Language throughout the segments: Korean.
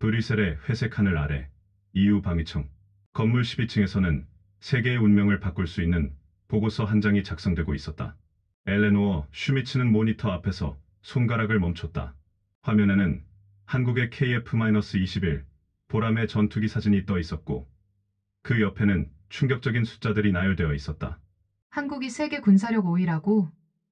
브뤼셀의 회색 하늘 아래 EU 방위청 건물 12층에서는 세계의 운명을 바꿀 수 있는 보고서 한 장이 작성되고 있었다. 엘레노어 슈미츠는 모니터 앞에서 손가락을 멈췄다. 화면에는 한국의 KF-21 보람의 전투기 사진이 떠 있었고 그 옆에는 충격적인 숫자들이 나열되어 있었다. 한국이 세계 군사력 5위라고?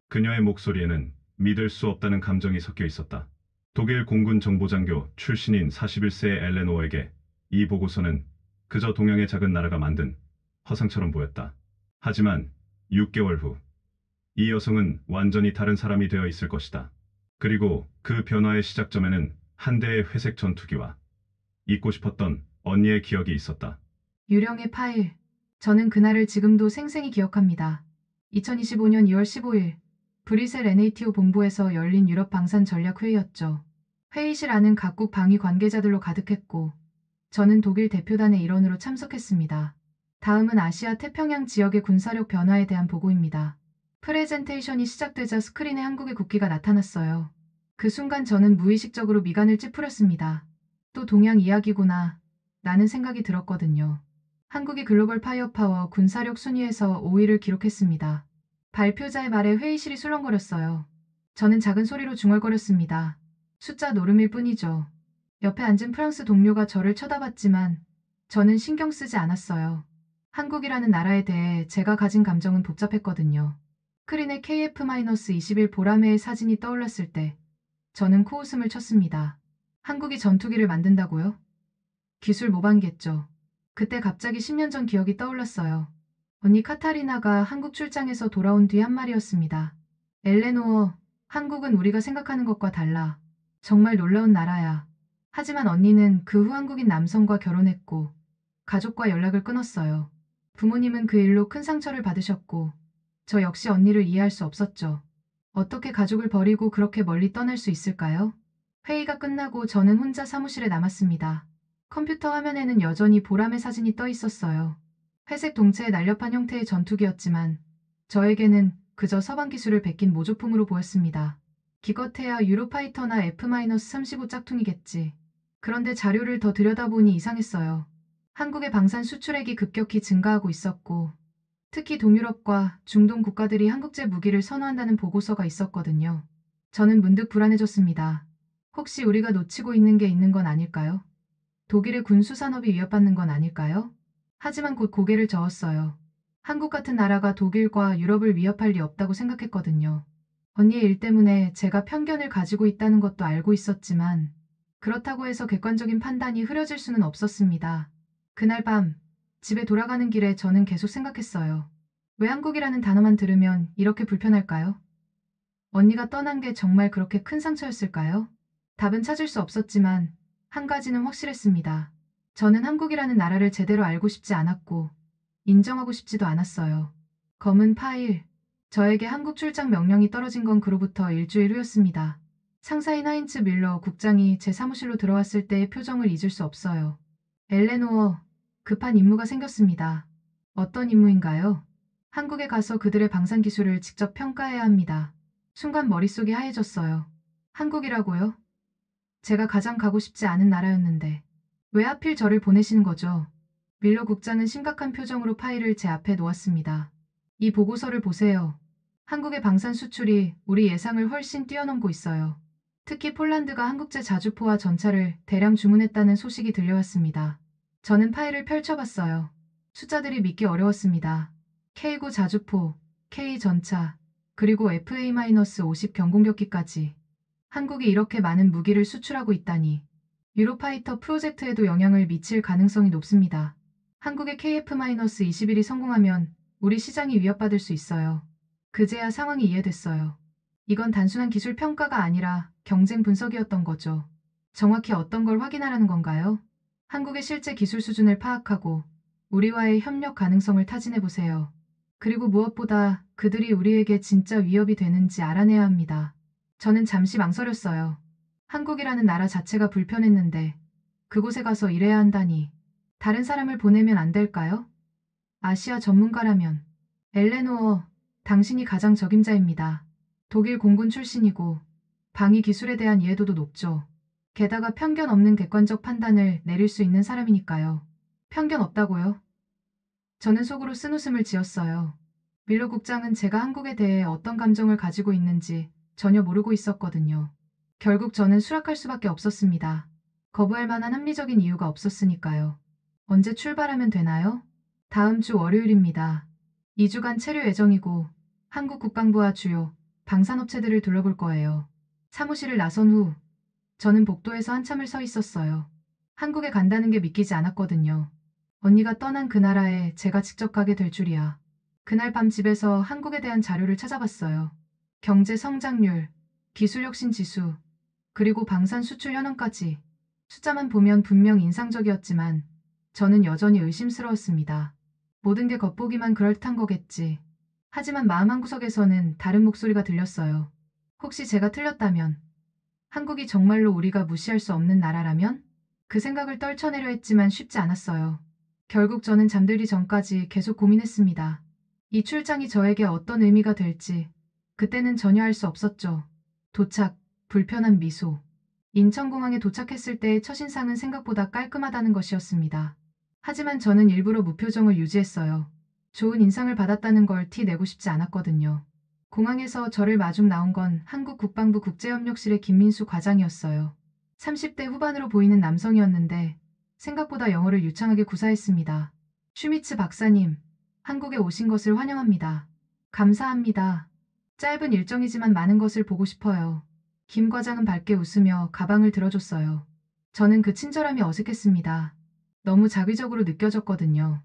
그녀의 목소리에는 믿을 수 없다는 감정이 섞여 있었다. 독일 공군 정보장교 출신인 41세의 엘레노어에게 이 보고서는 그저 동양의 작은 나라가 만든 허상처럼 보였다. 하지만 6개월 후, 이 여성은 완전히 다른 사람이 되어 있을 것이다. 그리고 그 변화의 시작점에는 한 대의 회색 전투기와 잊고 싶었던 언니의 기억이 있었다. 유령의 파일. 저는 그날을 지금도 생생히 기억합니다. 2025년 2월 15일, 브뤼셀 NATO 본부에서 열린 유럽 방산 전략 회의였죠. 회의실 안은 각국 방위 관계자들로 가득했고, 저는 독일 대표단의 일원으로 참석했습니다. 다음은 아시아 태평양 지역의 군사력 변화에 대한 보고입니다. 프레젠테이션이 시작되자 스크린에 한국의 국기가 나타났어요. 그 순간 저는 무의식적으로 미간을 찌푸렸습니다. 또 동양 이야기구나. 라는 생각이 들었거든요. 한국이 글로벌 파이어파워 군사력 순위에서 5위를 기록했습니다. 발표자의 말에 회의실이 술렁거렸어요. 저는 작은 소리로 중얼거렸습니다. 숫자 노름일 뿐이죠. 옆에 앉은 프랑스 동료가 저를 쳐다봤지만 저는 신경 쓰지 않았어요. 한국이라는 나라에 대해 제가 가진 감정은 복잡했거든요. 스크린에 KF-21 보라매의 사진이 떠올랐을 때 저는 코웃음을 쳤습니다. 한국이 전투기를 만든다고요? 기술 모방겠죠. 그때 갑자기 10년 전 기억이 떠올랐어요. 언니 카타리나가 한국 출장에서 돌아온 뒤 한 말이었습니다. 엘레노어, 한국은 우리가 생각하는 것과 달라. 정말 놀라운 나라야. 하지만 언니는 그 후 한국인 남성과 결혼했고 가족과 연락을 끊었어요. 부모님은 그 일로 큰 상처를 받으셨고 저 역시 언니를 이해할 수 없었죠. 어떻게 가족을 버리고 그렇게 멀리 떠날 수 있을까요? 회의가 끝나고 저는 혼자 사무실에 남았습니다. 컴퓨터 화면에는 여전히 보람의 사진이 떠 있었어요. 회색 동체의 날렵한 형태의 전투기였지만 저에게는 그저 서방 기술을 베낀 모조품으로 보였습니다. 기껏해야 유로파이터나 F-35 짝퉁이겠지. 그런데 자료를 더 들여다보니 이상했어요. 한국의 방산 수출액이 급격히 증가하고 있었고 특히 동유럽과 중동 국가들이 한국제 무기를 선호한다는 보고서가 있었거든요. 저는 문득 불안해졌습니다. 혹시 우리가 놓치고 있는 게 있는 건 아닐까요? 독일의 군수산업이 위협받는 건 아닐까요? 하지만 곧 고개를 저었어요. 한국 같은 나라가 독일과 유럽을 위협할 리 없다고 생각했거든요. 언니의 일 때문에 제가 편견을 가지고 있다는 것도 알고 있었지만 그렇다고 해서 객관적인 판단이 흐려질 수는 없었습니다. 그날 밤 집에 돌아가는 길에 저는 계속 생각했어요. 왜 한국이라는 단어만 들으면 이렇게 불편할까요? 언니가 떠난 게 정말 그렇게 큰 상처였을까요? 답은 찾을 수 없었지만 한 가지는 확실했습니다. 저는 한국이라는 나라를 제대로 알고 싶지 않았고 인정하고 싶지도 않았어요. 검은 파일. 저에게 한국 출장 명령이 떨어진 건 그로부터 일주일 후였습니다. 상사인 하인츠 밀러 국장이 제 사무실로 들어왔을 때의 표정을 잊을 수 없어요. 엘레노어, 급한 임무가 생겼습니다. 어떤 임무인가요? 한국에 가서 그들의 방산 기술을 직접 평가해야 합니다. 순간 머릿속이 하얘졌어요. 한국이라고요? 제가 가장 가고 싶지 않은 나라였는데 왜 하필 저를 보내시는 거죠? 밀러 국장은 심각한 표정으로 파일을 제 앞에 놓았습니다. 이 보고서를 보세요. 한국의 방산 수출이 우리 예상을 훨씬 뛰어넘고 있어요. 특히 폴란드가 한국제 자주포와 전차를 대량 주문했다는 소식이 들려왔습니다. 저는 파일을 펼쳐봤어요. 숫자들이 믿기 어려웠습니다. K9 자주포, K 전차, 그리고 FA-50 경공격기까지. 한국이 이렇게 많은 무기를 수출하고 있다니. 유로파이터 프로젝트에도 영향을 미칠 가능성이 높습니다. 한국의 KF-21이 성공하면 우리 시장이 위협받을 수 있어요. 그제야 상황이 이해됐어요. 이건 단순한 기술 평가가 아니라 경쟁 분석이었던 거죠. 정확히 어떤 걸 확인하라는 건가요? 한국의 실제 기술 수준을 파악하고 우리와의 협력 가능성을 타진해보세요. 그리고 무엇보다 그들이 우리에게 진짜 위협이 되는지 알아내야 합니다. 저는 잠시 망설였어요. 한국이라는 나라 자체가 불편했는데 그곳에 가서 일해야 한다니. 다른 사람을 보내면 안 될까요? 아시아 전문가라면. 엘레노어, 당신이 가장 적임자입니다. 독일 공군 출신이고 방위 기술에 대한 이해도도 높죠. 게다가 편견 없는 객관적 판단을 내릴 수 있는 사람이니까요. 편견 없다고요? 저는 속으로 쓴웃음을 지었어요. 밀러 국장은 제가 한국에 대해 어떤 감정을 가지고 있는지 전혀 모르고 있었거든요. 결국 저는 수락할 수밖에 없었습니다. 거부할 만한 합리적인 이유가 없었으니까요. 언제 출발하면 되나요? 다음 주 월요일입니다. 2주간 체류 예정이고 한국 국방부와 주요 방산업체들을 둘러볼 거예요. 사무실을 나선 후 저는 복도에서 한참을 서 있었어요. 한국에 간다는 게 믿기지 않았거든요. 언니가 떠난 그 나라에 제가 직접 가게 될 줄이야. 그날 밤 집에서 한국에 대한 자료를 찾아봤어요. 경제 성장률, 기술 혁신 지수, 그리고 방산 수출 현황까지. 숫자만 보면 분명 인상적이었지만 저는 여전히 의심스러웠습니다. 모든 게 겉보기만 그럴듯한 거겠지. 하지만 마음 한구석에서는 다른 목소리가 들렸어요. 혹시 제가 틀렸다면? 한국이 정말로 우리가 무시할 수 없는 나라라면? 그 생각을 떨쳐내려 했지만 쉽지 않았어요. 결국 저는 잠들기 전까지 계속 고민했습니다. 이 출장이 저에게 어떤 의미가 될지 그때는 전혀 알 수 없었죠. 도착, 불편한 미소. 인천공항에 도착했을 때의 첫인상은 생각보다 깔끔하다는 것이었습니다. 하지만 저는 일부러 무표정을 유지했어요. 좋은 인상을 받았다는 걸 티 내고 싶지 않았거든요. 공항에서 저를 마중 나온 건 한국 국방부 국제협력실의 김민수 과장이었어요. 30대 후반으로 보이는 남성이었는데 생각보다 영어를 유창하게 구사했습니다. 슈미츠 박사님, 한국에 오신 것을 환영합니다. 감사합니다. 짧은 일정이지만 많은 것을 보고 싶어요. 김 과장은 밝게 웃으며 가방을 들어줬어요. 저는 그 친절함이 어색했습니다. 너무 자기적으로 느껴졌거든요.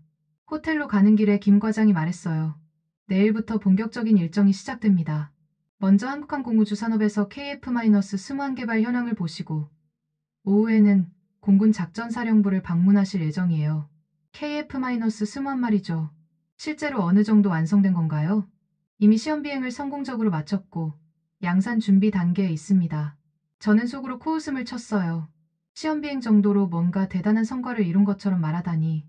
호텔로 가는 길에 김 과장이 말했어요. 내일부터 본격적인 일정이 시작됩니다. 먼저 한국항공우주산업에서 KF-스무한 개발 현황을 보시고 오후에는 공군 작전사령부를 방문하실 예정이에요. KF-스무한 말이죠. 실제로 어느 정도 완성된 건가요? 이미 시험 비행을 성공적으로 마쳤고 양산 준비 단계에 있습니다. 저는 속으로 코웃음을 쳤어요. 시험 비행 정도로 뭔가 대단한 성과를 이룬 것처럼 말하다니.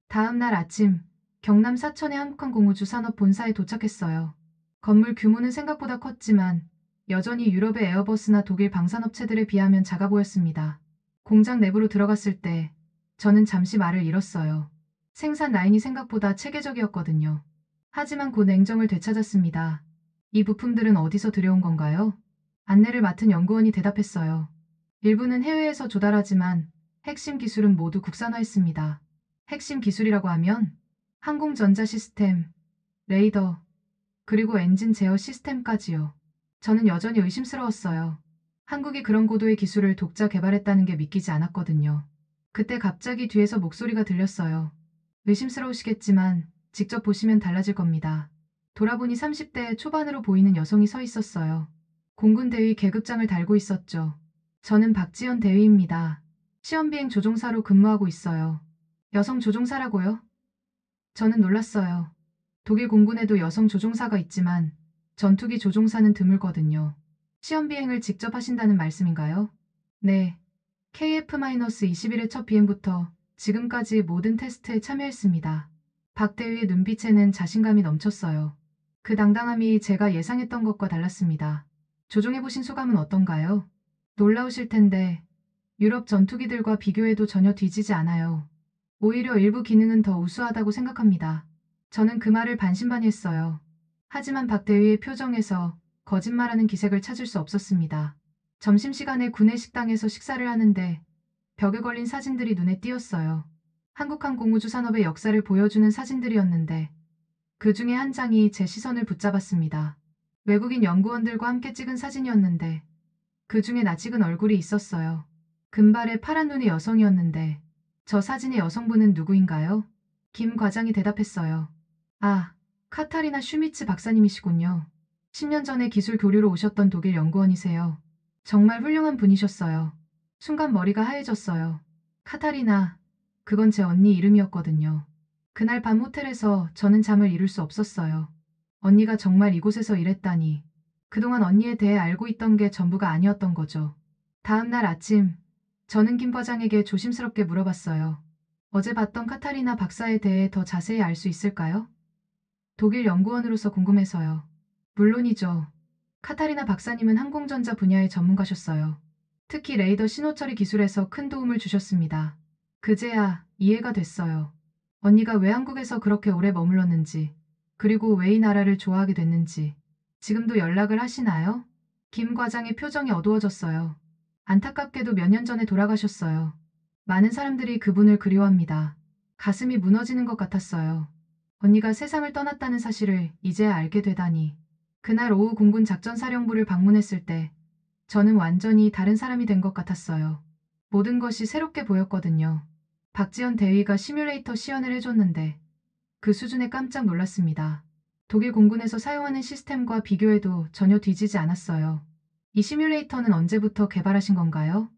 다음 날 아침 경남 사천의 한국항공우주산업 본사에 도착했어요. 건물 규모는 생각보다 컸지만 여전히 유럽의 에어버스나 독일 방산업체들에 비하면 작아 보였습니다. 공장 내부로 들어갔을 때 저는 잠시 말을 잃었어요. 생산 라인이 생각보다 체계적이었거든요. 하지만 곧 냉정을 되찾았습니다. 이 부품들은 어디서 들여온 건가요? 안내를 맡은 연구원이 대답했어요. 일부는 해외에서 조달하지만 핵심 기술은 모두 국산화했습니다. 핵심 기술이라고 하면 항공전자 시스템, 레이더, 그리고 엔진 제어 시스템까지요. 저는 여전히 의심스러웠어요. 한국이 그런 고도의 기술을 독자 개발했다는 게 믿기지 않았거든요. 그때 갑자기 뒤에서 목소리가 들렸어요. 의심스러우시겠지만 직접 보시면 달라질 겁니다. 돌아보니 30대 초반으로 보이는 여성이 서 있었어요. 공군 대위 계급장을 달고 있었죠. 저는 박지연 대위입니다. 시험비행 조종사로 근무하고 있어요. 여성 조종사라고요? 저는 놀랐어요. 독일 공군에도 여성 조종사가 있지만 전투기 조종사는 드물거든요. 시험 비행을 직접 하신다는 말씀인가요? 네. KF-21의 첫 비행부터 지금까지 모든 테스트에 참여했습니다. 박 대위의 눈빛에는 자신감이 넘쳤어요. 그 당당함이 제가 예상했던 것과 달랐습니다. 조종해보신 소감은 어떤가요? 놀라우실 텐데 유럽 전투기들과 비교해도 전혀 뒤지지 않아요. 오히려 일부 기능은 더 우수하다고 생각합니다. 저는 그 말을 반신반의했어요. 하지만 박 대위의 표정에서 거짓말하는 기색을 찾을 수 없었습니다. 점심시간에 구내 식당에서 식사를 하는데 벽에 걸린 사진들이 눈에 띄었어요. 한국항공우주 산업의 역사를 보여주는 사진들이었는데 그 중에 한 장이 제 시선을 붙잡았습니다. 외국인 연구원들과 함께 찍은 사진이었는데 그 중에 낯익은 얼굴이 있었어요. 금발의 파란 눈의 여성이었는데 저 사진의 여성분은 누구인가요? 김 과장이 대답했어요. 아, 카타리나 슈미츠 박사님이시군요. 10년 전에 기술 교류로 오셨던 독일 연구원이세요. 정말 훌륭한 분이셨어요. 순간 머리가 하얘졌어요. 카타리나, 그건 제 언니 이름이었거든요. 그날 밤 호텔에서 저는 잠을 이룰 수 없었어요. 언니가 정말 이곳에서 일했다니. 그동안 언니에 대해 알고 있던 게 전부가 아니었던 거죠. 다음 날 아침, 저는 김 과장에게 조심스럽게 물어봤어요. 어제 봤던 카타리나 박사에 대해 더 자세히 알 수 있을까요? 독일 연구원으로서 궁금해서요. 물론이죠. 카타리나 박사님은 항공전자 분야의 전문가셨어요. 특히 레이더 신호처리 기술에서 큰 도움을 주셨습니다. 그제야 이해가 됐어요. 언니가 왜 한국에서 그렇게 오래 머물렀는지, 그리고 왜 이 나라를 좋아하게 됐는지. 지금도 연락을 하시나요? 김 과장의 표정이 어두워졌어요. 안타깝게도 몇 년 전에 돌아가셨어요. 많은 사람들이 그분을 그리워합니다. 가슴이 무너지는 것 같았어요. 언니가 세상을 떠났다는 사실을 이제야 알게 되다니. 그날 오후 공군 작전사령부를 방문했을 때 저는 완전히 다른 사람이 된 것 같았어요. 모든 것이 새롭게 보였거든요. 박지현 대위가 시뮬레이터 시연을 해줬는데 그 수준에 깜짝 놀랐습니다. 독일 공군에서 사용하는 시스템과 비교해도 전혀 뒤지지 않았어요. 이 시뮬레이터는 언제부터 개발하신 건가요?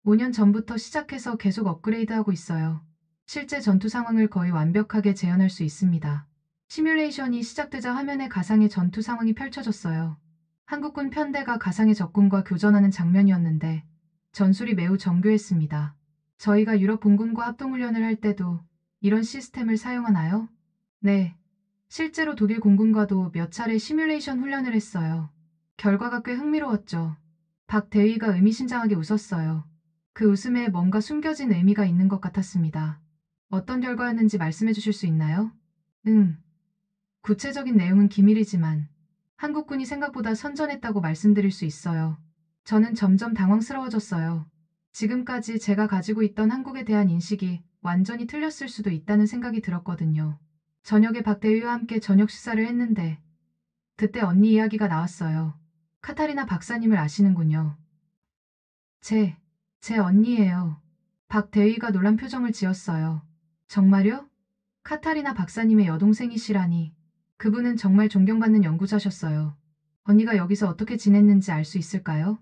5년 전부터 시작해서 계속 업그레이드하고 있어요. 실제 전투 상황을 거의 완벽하게 재현할 수 있습니다. 시뮬레이션이 시작되자 화면에 가상의 전투 상황이 펼쳐졌어요. 한국군 편대가 가상의 적군과 교전하는 장면이었는데 전술이 매우 정교했습니다. 저희가 유럽 공군과 합동훈련을 할 때도 이런 시스템을 사용하나요? 네. 실제로 독일 공군과도 몇 차례 시뮬레이션 훈련을 했어요. 결과가 꽤 흥미로웠죠. 박 대위가 의미심장하게 웃었어요. 그 웃음에 뭔가 숨겨진 의미가 있는 것 같았습니다. 어떤 결과였는지 말씀해 주실 수 있나요? 구체적인 내용은 기밀이지만 한국군이 생각보다 선전했다고 말씀드릴 수 있어요. 저는 점점 당황스러워졌어요. 지금까지 제가 가지고 있던 한국에 대한 인식이 완전히 틀렸을 수도 있다는 생각이 들었거든요. 저녁에 박 대위와 함께 저녁 식사를 했는데 그때 언니 이야기가 나왔어요. 카타리나 박사님을 아시는군요. 제 언니예요. 박 대위가 놀란 표정을 지었어요. 정말요? 카타리나 박사님의 여동생이시라니. 그분은 정말 존경받는 연구자셨어요. 언니가 여기서 어떻게 지냈는지 알 수 있을까요?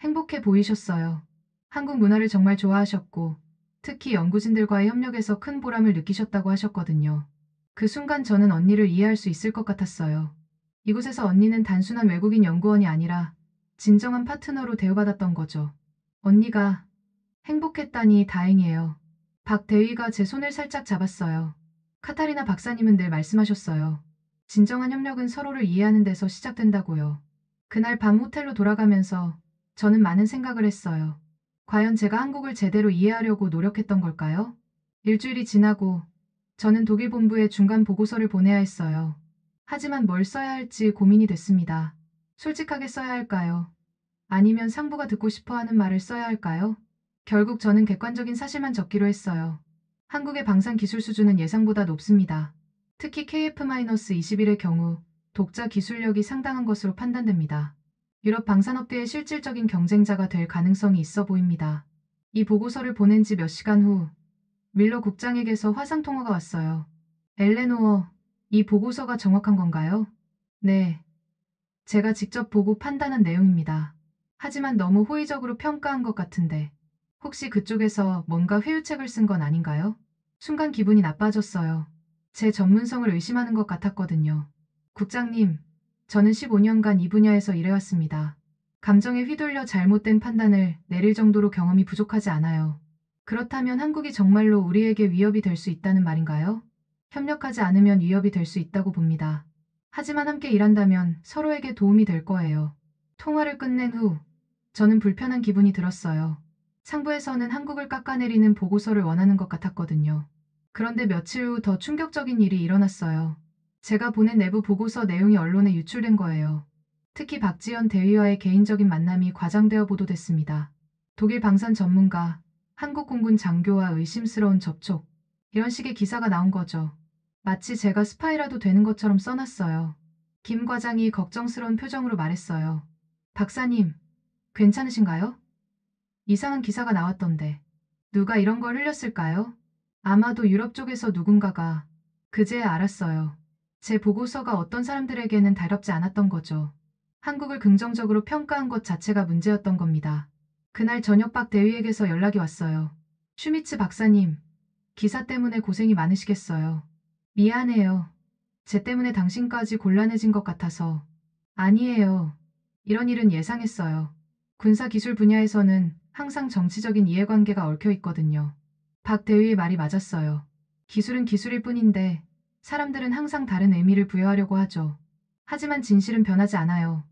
행복해 보이셨어요. 한국 문화를 정말 좋아하셨고, 특히 연구진들과의 협력에서 큰 보람을 느끼셨다고 하셨거든요. 그 순간 저는 언니를 이해할 수 있을 것 같았어요. 이곳에서 언니는 단순한 외국인 연구원이 아니라 진정한 파트너로 대우받았던 거죠. 언니가 행복했다니 다행이에요. 박 대위가 제 손을 살짝 잡았어요. 카타리나 박사님은 늘 말씀하셨어요. 진정한 협력은 서로를 이해하는 데서 시작된다고요. 그날 밤 호텔로 돌아가면서 저는 많은 생각을 했어요. 과연 제가 한국을 제대로 이해하려고 노력했던 걸까요? 일주일이 지나고 저는 독일 본부에 중간 보고서를 보내야 했어요. 하지만 뭘 써야 할지 고민이 됐습니다. 솔직하게 써야 할까요? 아니면 상부가 듣고 싶어 하는 말을 써야 할까요? 결국 저는 객관적인 사실만 적기로 했어요. 한국의 방산 기술 수준은 예상보다 높습니다. 특히 KF-21의 경우 독자 기술력이 상당한 것으로 판단됩니다. 유럽 방산업계의 실질적인 경쟁자가 될 가능성이 있어 보입니다. 이 보고서를 보낸 지 몇 시간 후 밀러 국장에게서 화상 통화가 왔어요. 엘레노어, 이 보고서가 정확한 건가요? 네. 제가 직접 보고 판단한 내용입니다. 하지만 너무 호의적으로 평가한 것 같은데 혹시 그쪽에서 뭔가 회유책을 쓴 건 아닌가요? 순간 기분이 나빠졌어요. 제 전문성을 의심하는 것 같았거든요. 국장님, 저는 15년간 이 분야에서 일해왔습니다. 감정에 휘둘려 잘못된 판단을 내릴 정도로 경험이 부족하지 않아요. 그렇다면 한국이 정말로 우리에게 위협이 될 수 있다는 말인가요? 협력하지 않으면 위협이 될 수 있다고 봅니다. 하지만 함께 일한다면 서로에게 도움이 될 거예요. 통화를 끝낸 후 저는 불편한 기분이 들었어요. 상부에서는 한국을 깎아내리는 보고서를 원하는 것 같았거든요. 그런데 며칠 후 더 충격적인 일이 일어났어요. 제가 보낸 내부 보고서 내용이 언론에 유출된 거예요. 특히 박지현 대위와의 개인적인 만남이 과장되어 보도됐습니다. 독일 방산 전문가, 한국 공군 장교와 의심스러운 접촉. 이런 식의 기사가 나온 거죠. 마치 제가 스파이라도 되는 것처럼 써놨어요. 김 과장이 걱정스러운 표정으로 말했어요. 박사님, 괜찮으신가요? 이상한 기사가 나왔던데. 누가 이런 걸 흘렸을까요? 아마도 유럽 쪽에서 누군가가. 그제야 알았어요. 제 보고서가 어떤 사람들에게는 달갑지 않았던 거죠. 한국을 긍정적으로 평가한 것 자체가 문제였던 겁니다. 그날 저녁 박 대위에게서 연락이 왔어요. 슈미츠 박사님, 기사 때문에 고생이 많으시겠어요. 미안해요. 제 때문에 당신까지 곤란해진 것 같아서. 아니에요. 이런 일은 예상했어요. 군사기술 분야에서는 항상 정치적인 이해관계가 얽혀 있거든요. 박 대위의 말이 맞았어요. 기술은 기술일 뿐인데 사람들은 항상 다른 의미를 부여하려고 하죠. 하지만 진실은 변하지 않아요.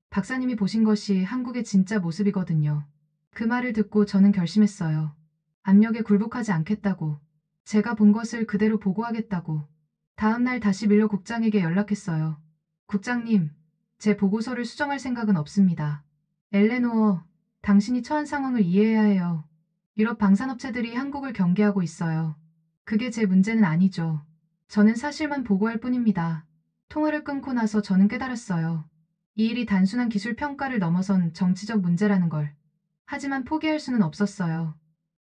박사님이 보신 것이 한국의 진짜 모습이거든요. 그 말을 듣고 저는 결심했어요. 압력에 굴복하지 않겠다고. 제가 본 것을 그대로 보고하겠다고. 다음 날 다시 밀러 국장에게 연락했어요. 국장님, 제 보고서를 수정할 생각은 없습니다. 엘레노어, 당신이 처한 상황을 이해해야 해요. 유럽 방산업체들이 한국을 경계하고 있어요. 그게 제 문제는 아니죠. 저는 사실만 보고할 뿐입니다. 통화를 끊고 나서 저는 깨달았어요. 이 일이 단순한 기술 평가를 넘어선 정치적 문제라는 걸. 하지만 포기할 수는 없었어요.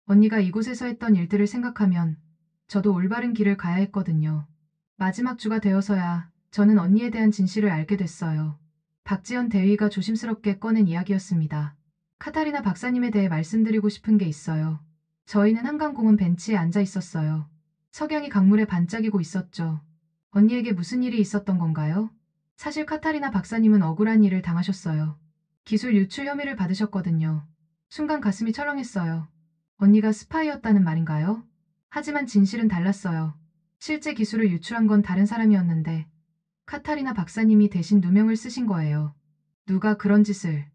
언니가 이곳에서 했던 일들을 생각하면 저도 올바른 길을 가야 했거든요. 마지막 주가 되어서야 저는 언니에 대한 진실을 알게 됐어요. 박지연 대위가 조심스럽게 꺼낸 이야기였습니다. 카타리나 박사님에 대해 말씀드리고 싶은 게 있어요. 저희는 한강공원 벤치에 앉아 있었어요. 석양이 강물에 반짝이고 있었죠. 언니에게 무슨 일이 있었던 건가요? 사실 카타리나 박사님은 억울한 일을 당하셨어요. 기술 유출 혐의를 받으셨거든요. 순간 가슴이 철렁했어요. 언니가 스파이였다는 말인가요? 하지만 진실은 달랐어요. 실제 기술을 유출한 건 다른 사람이었는데 카타리나 박사님이 대신 누명을 쓰신 거예요. 누가 그런 짓을.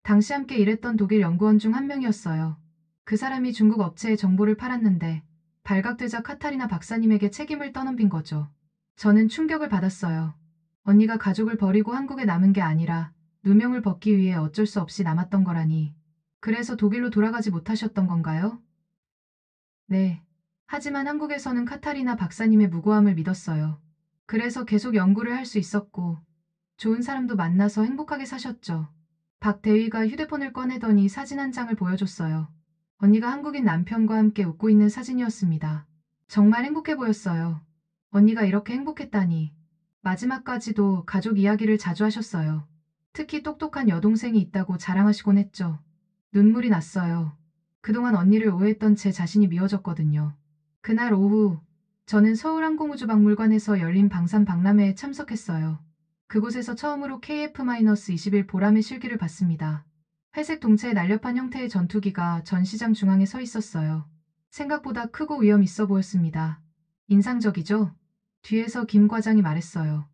당시 함께 일했던 독일 연구원 중 한 명이었어요. 그 사람이 중국 업체에 정보를 팔았는데 발각되자 카타리나 박사님에게 책임을 떠넘긴 거죠. 저는 충격을 받았어요. 언니가 가족을 버리고 한국에 남은 게 아니라 누명을 벗기 위해 어쩔 수 없이 남았던 거라니. 그래서 독일로 돌아가지 못하셨던 건가요? 네. 하지만 한국에서는 카타리나 박사님의 무고함을 믿었어요. 그래서 계속 연구를 할 수 있었고, 좋은 사람도 만나서 행복하게 사셨죠. 박 대위가 휴대폰을 꺼내더니 사진 한 장을 보여줬어요. 언니가 한국인 남편과 함께 웃고 있는 사진이었습니다. 정말 행복해 보였어요. 언니가 이렇게 행복했다니. 마지막까지도 가족 이야기를 자주 하셨어요. 특히 똑똑한 여동생이 있다고 자랑하시곤 했죠. 눈물이 났어요. 그동안 언니를 오해했던 제 자신이 미워졌거든요. 그날 오후, 저는 서울항공우주박물관에서 열린 방산 박람회에 참석했어요. 그곳에서 처음으로 KF-21 보람의 실기를 봤습니다. 회색 동체의 날렵한 형태의 전투기가 전시장 중앙에 서 있었어요. 생각보다 크고 위험 있어 보였습니다. 인상적이죠? 뒤에서 김 과장이 말했어요.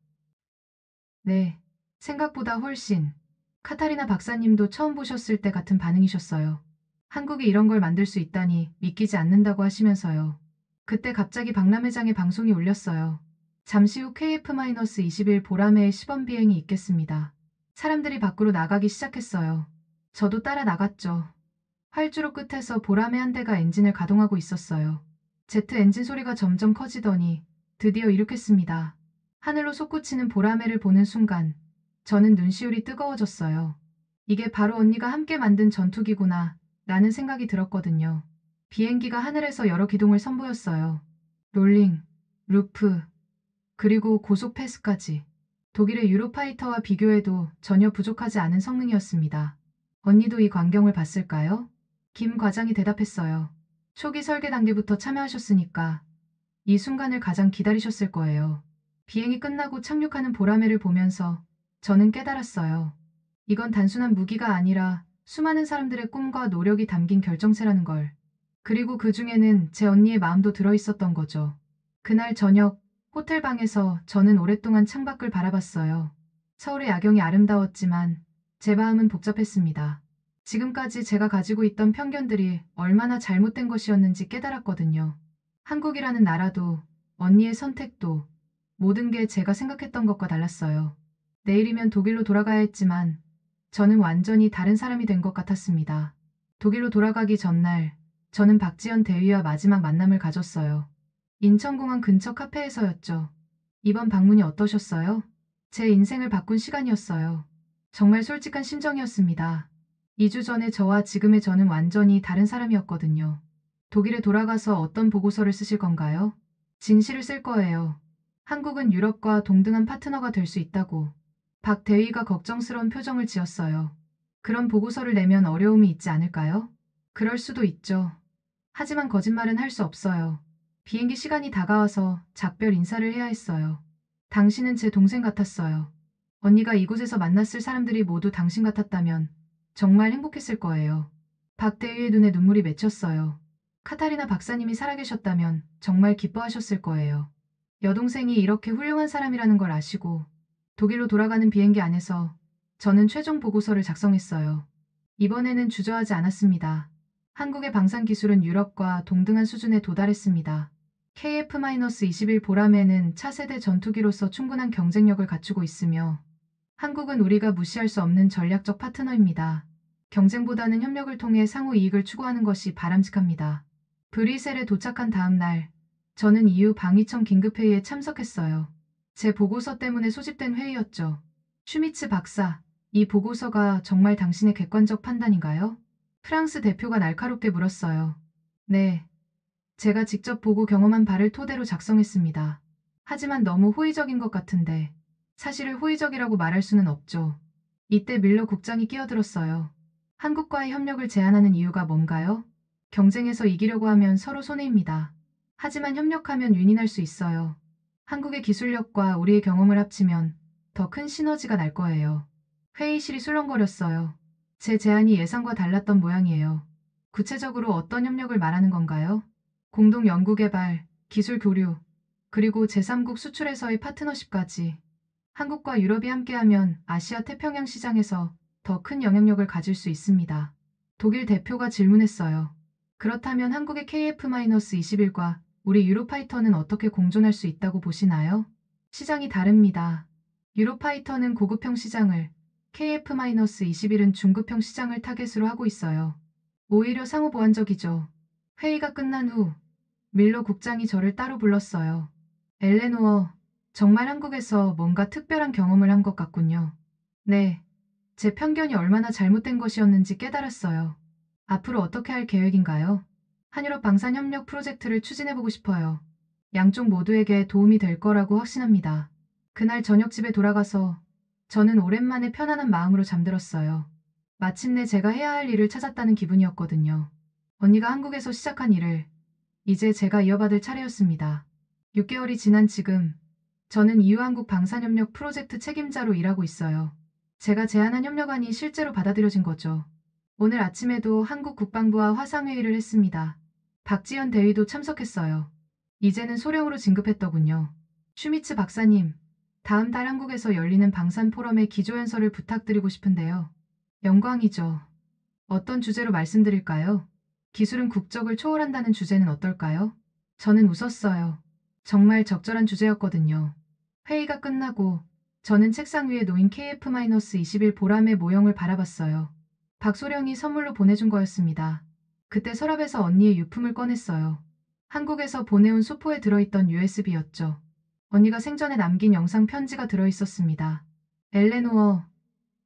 네, 생각보다 훨씬. 카타리나 박사님도 처음 보셨을 때 같은 반응이셨어요. 한국이 이런 걸 만들 수 있다니 믿기지 않는다고 하시면서요. 그때 갑자기 박람회장에 방송이 울렸어요. 잠시 후 KF-21 보람회의 시범 비행이 있겠습니다. 사람들이 밖으로 나가기 시작했어요. 저도 따라 나갔죠. 활주로 끝에서 보람회 한 대가 엔진을 가동하고 있었어요. 제트 엔진 소리가 점점 커지더니 드디어 이륙했습니다. 하늘로 솟구치는 보람회를 보는 순간 저는 눈시울이 뜨거워졌어요. 이게 바로 언니가 함께 만든 전투기구나 라는 생각이 들었거든요. 비행기가 하늘에서 여러 기동을 선보였어요. 롤링, 루프, 그리고 고속 패스까지. 독일의 유로파이터와 비교해도 전혀 부족하지 않은 성능이었습니다. 언니도 이 광경을 봤을까요? 김 과장이 대답했어요. 초기 설계 단계부터 참여하셨으니까 이 순간을 가장 기다리셨을 거예요. 비행이 끝나고 착륙하는 보람회를 보면서 저는 깨달았어요. 이건 단순한 무기가 아니라 수많은 사람들의 꿈과 노력이 담긴 결정체라는 걸. 그리고 그 중에는 제 언니의 마음도 들어있었던 거죠. 그날 저녁 호텔 방에서 저는 오랫동안 창밖을 바라봤어요. 서울의 야경이 아름다웠지만 제 마음은 복잡했습니다. 지금까지 제가 가지고 있던 편견들이 얼마나 잘못된 것이었는지 깨달았거든요. 한국이라는 나라도 언니의 선택도 모든 게 제가 생각했던 것과 달랐어요. 내일이면 독일로 돌아가야 했지만 저는 완전히 다른 사람이 된 것 같았습니다. 독일로 돌아가기 전날 저는 박지연 대위와 마지막 만남을 가졌어요. 인천공항 근처 카페에서였죠. 이번 방문이 어떠셨어요? 제 인생을 바꾼 시간이었어요. 정말 솔직한 심정이었습니다. 2주 전에 저와 지금의 저는 완전히 다른 사람이었거든요. 독일에 돌아가서 어떤 보고서를 쓰실 건가요? 진실을 쓸 거예요. 한국은 유럽과 동등한 파트너가 될 수 있다고. 박 대위가 걱정스러운 표정을 지었어요. 그런 보고서를 내면 어려움이 있지 않을까요? 그럴 수도 있죠. 하지만 거짓말은 할 수 없어요. 비행기 시간이 다가와서 작별 인사를 해야 했어요. 당신은 제 동생 같았어요. 언니가 이곳에서 만났을 사람들이 모두 당신 같았다면 정말 행복했을 거예요. 박 대위의 눈에 눈물이 맺혔어요. 카타리나 박사님이 살아계셨다면 정말 기뻐하셨을 거예요. 여동생이 이렇게 훌륭한 사람이라는 걸 아시고 독일로 돌아가는 비행기 안에서 저는 최종 보고서를 작성했어요. 이번에는 주저하지 않았습니다. 한국의 방산 기술은 유럽과 동등한 수준에 도달했습니다. KF-21 보라매는 차세대 전투기로서 충분한 경쟁력을 갖추고 있으며 한국은 우리가 무시할 수 없는 전략적 파트너입니다. 경쟁보다는 협력을 통해 상호 이익을 추구하는 것이 바람직합니다. 브뤼셀에 도착한 다음 날, 저는 EU 방위청 긴급회의에 참석했어요. 제 보고서 때문에 소집된 회의였죠. 슈미츠 박사, 이 보고서가 정말 당신의 객관적 판단인가요? 프랑스 대표가 날카롭게 물었어요. 네. 제가 직접 보고 경험한 바를 토대로 작성했습니다. 하지만 너무 호의적인 것 같은데 사실을 호의적이라고 말할 수는 없죠. 이때 밀러 국장이 끼어들었어요. 한국과의 협력을 제안하는 이유가 뭔가요? 경쟁에서 이기려고 하면 서로 손해입니다. 하지만 협력하면 윈윈할 수 있어요. 한국의 기술력과 우리의 경험을 합치면 더 큰 시너지가 날 거예요. 회의실이 술렁거렸어요. 제 제안이 예상과 달랐던 모양이에요. 구체적으로 어떤 협력을 말하는 건가요? 공동 연구개발, 기술 교류, 그리고 제3국 수출에서의 파트너십까지. 한국과 유럽이 함께하면 아시아 태평양 시장에서 더 큰 영향력을 가질 수 있습니다. 독일 대표가 질문했어요. 그렇다면 한국의 KF-21과 우리 유로파이터는 어떻게 공존할 수 있다고 보시나요? 시장이 다릅니다. 유로파이터는 고급형 시장을, KF-21은 중급형 시장을 타겟으로 하고 있어요. 오히려 상호 보완적이죠. 회의가 끝난 후 밀러 국장이 저를 따로 불렀어요. 엘레노어, 정말 한국에서 뭔가 특별한 경험을 한 것 같군요. 네, 제 편견이 얼마나 잘못된 것이었는지 깨달았어요. 앞으로 어떻게 할 계획인가요? 한유럽 방산협력 프로젝트를 추진해보고 싶어요. 양쪽 모두에게 도움이 될 거라고 확신합니다. 그날 저녁 집에 돌아가서 저는 오랜만에 편안한 마음으로 잠들었어요. 마침내 제가 해야 할 일을 찾았다는 기분이었거든요. 언니가 한국에서 시작한 일을 이제 제가 이어받을 차례였습니다. 6개월이 지난 지금 저는 EU-한국 방산협력 프로젝트 책임자로 일하고 있어요. 제가 제안한 협력안이 실제로 받아들여진 거죠. 오늘 아침에도 한국 국방부와 화상회의를 했습니다. 박지현 대위도 참석했어요. 이제는 소령으로 진급했더군요. 슈미츠 박사님, 다음 달 한국에서 열리는 방산 포럼의 기조연설을 부탁드리고 싶은데요. 영광이죠. 어떤 주제로 말씀드릴까요? 기술은 국적을 초월한다는 주제는 어떨까요? 저는 웃었어요. 정말 적절한 주제였거든요. 회의가 끝나고 저는 책상 위에 놓인 KF-21 보람의 모형을 바라봤어요. 박소령이 선물로 보내준 거였습니다. 그때 서랍에서 언니의 유품을 꺼냈어요. 한국에서 보내온 소포에 들어있던 USB였죠. 언니가 생전에 남긴 영상 편지가 들어있었습니다. 엘레노어,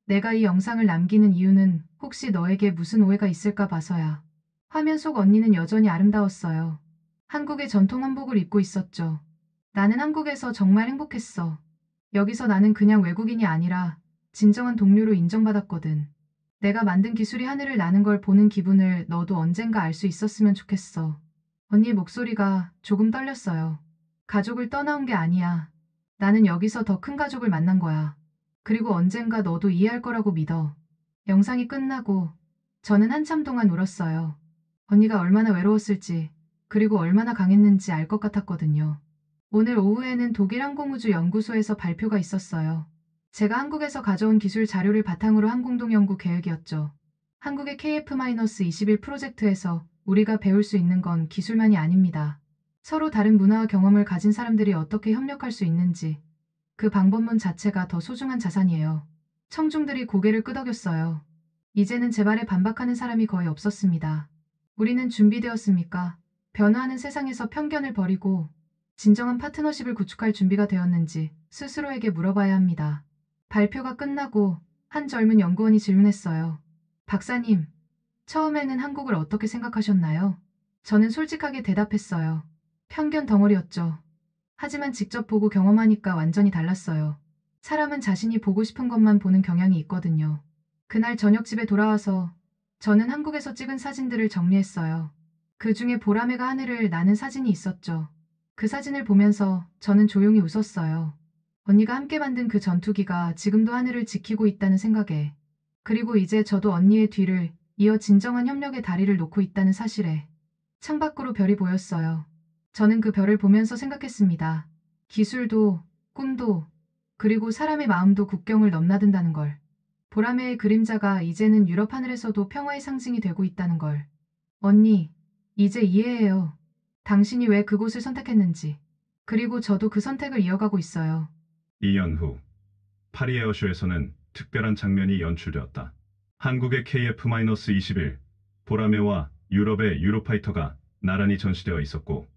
내가 이 영상을 남기는 이유는 혹시 너에게 무슨 오해가 있을까 봐서야. 화면 속 언니는 여전히 아름다웠어요. 한국의 전통 한복을 입고 있었죠. 나는 한국에서 정말 행복했어. 여기서 나는 그냥 외국인이 아니라 진정한 동료로 인정받았거든. 내가 만든 기술이 하늘을 나는 걸 보는 기분을 너도 언젠가 알 수 있었으면 좋겠어. 언니의 목소리가 조금 떨렸어요. 가족을 떠나온 게 아니야. 나는 여기서 더 큰 가족을 만난 거야. 그리고 언젠가 너도 이해할 거라고 믿어. 영상이 끝나고 저는 한참 동안 울었어요. 언니가 얼마나 외로웠을지, 그리고 얼마나 강했는지 알 것 같았거든요. 오늘 오후에는 독일 항공우주 연구소에서 발표가 있었어요. 제가 한국에서 가져온 기술 자료를 바탕으로 항공동 연구 계획이었죠. 한국의 KF-21 프로젝트에서 우리가 배울 수 있는 건 기술만이 아닙니다. 서로 다른 문화와 경험을 가진 사람들이 어떻게 협력할 수 있는지, 그 방법론 자체가 더 소중한 자산이에요. 청중들이 고개를 끄덕였어요. 이제는 제 말에 반박하는 사람이 거의 없었습니다. 우리는 준비되었습니까? 변화하는 세상에서 편견을 버리고 진정한 파트너십을 구축할 준비가 되었는지 스스로에게 물어봐야 합니다. 발표가 끝나고 한 젊은 연구원이 질문했어요. 박사님, 처음에는 한국을 어떻게 생각하셨나요? 저는 솔직하게 대답했어요. 편견 덩어리였죠. 하지만 직접 보고 경험하니까 완전히 달랐어요. 사람은 자신이 보고 싶은 것만 보는 경향이 있거든요. 그날 저녁 집에 돌아와서 저는 한국에서 찍은 사진들을 정리했어요. 그 중에 보라매가 하늘을 나는 사진이 있었죠. 그 사진을 보면서 저는 조용히 웃었어요. 언니가 함께 만든 그 전투기가 지금도 하늘을 지키고 있다는 생각에, 그리고 이제 저도 언니의 뒤를 이어 진정한 협력의 다리를 놓고 있다는 사실에 창밖으로 별이 보였어요. 저는 그 별을 보면서 생각했습니다. 기술도, 꿈도, 그리고 사람의 마음도 국경을 넘나든다는 걸. 보라매의 그림자가 이제는 유럽 하늘에서도 평화의 상징이 되고 있다는 걸. 언니, 이제 이해해요. 당신이 왜 그곳을 선택했는지. 그리고 저도 그 선택을 이어가고 있어요. 2년 후 파리 에어쇼에서는 특별한 장면이 연출되었다. 한국의 KF-21 보라매와 유럽의 유로파이터가 나란히 전시되어 있었고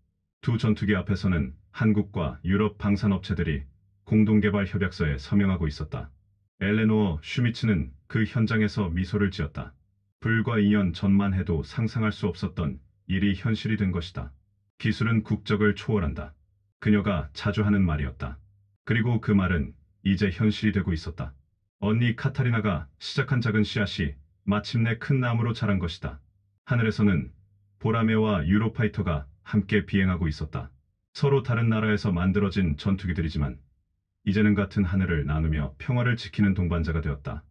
두 전투기 앞에서는 한국과 유럽 방산업체들이 공동개발 협약서에 서명하고 있었다. 엘레노어 슈미츠는 그 현장에서 미소를 지었다. 불과 2년 전만 해도 상상할 수 없었던 일이 현실이 된 것이다. 기술은 국적을 초월한다. 그녀가 자주 하는 말이었다. 그리고 그 말은 이제 현실이 되고 있었다. 언니 카타리나가 시작한 작은 씨앗이 마침내 큰 나무로 자란 것이다. 하늘에서는 보라매와 유로파이터가 함께 비행하고 있었다. 서로 다른 나라에서 만들어진 전투기들이지만 이제는 같은 하늘을 나누며 평화를 지키는 동반자가 되었다.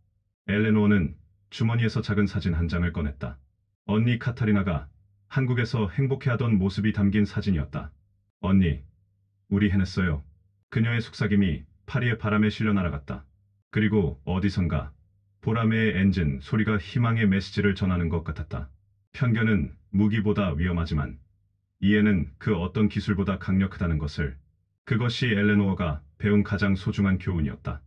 엘레노어는 주머니에서 작은 사진 한 장을 꺼냈다. 언니 카타리나가 한국에서 행복해하던 모습이 담긴 사진이었다. 언니, 우리 해냈어요. 그녀의 속삭임이 파리의 바람에 실려 날아갔다. 그리고 어디선가 보라매의 엔진 소리가 희망의 메시지를 전하는 것 같았다. 편견은 무기보다 위험하지만 이해는 그 어떤 기술보다 강력하다는 것을, 그것이 엘레노어가 배운 가장 소중한 교훈이었다.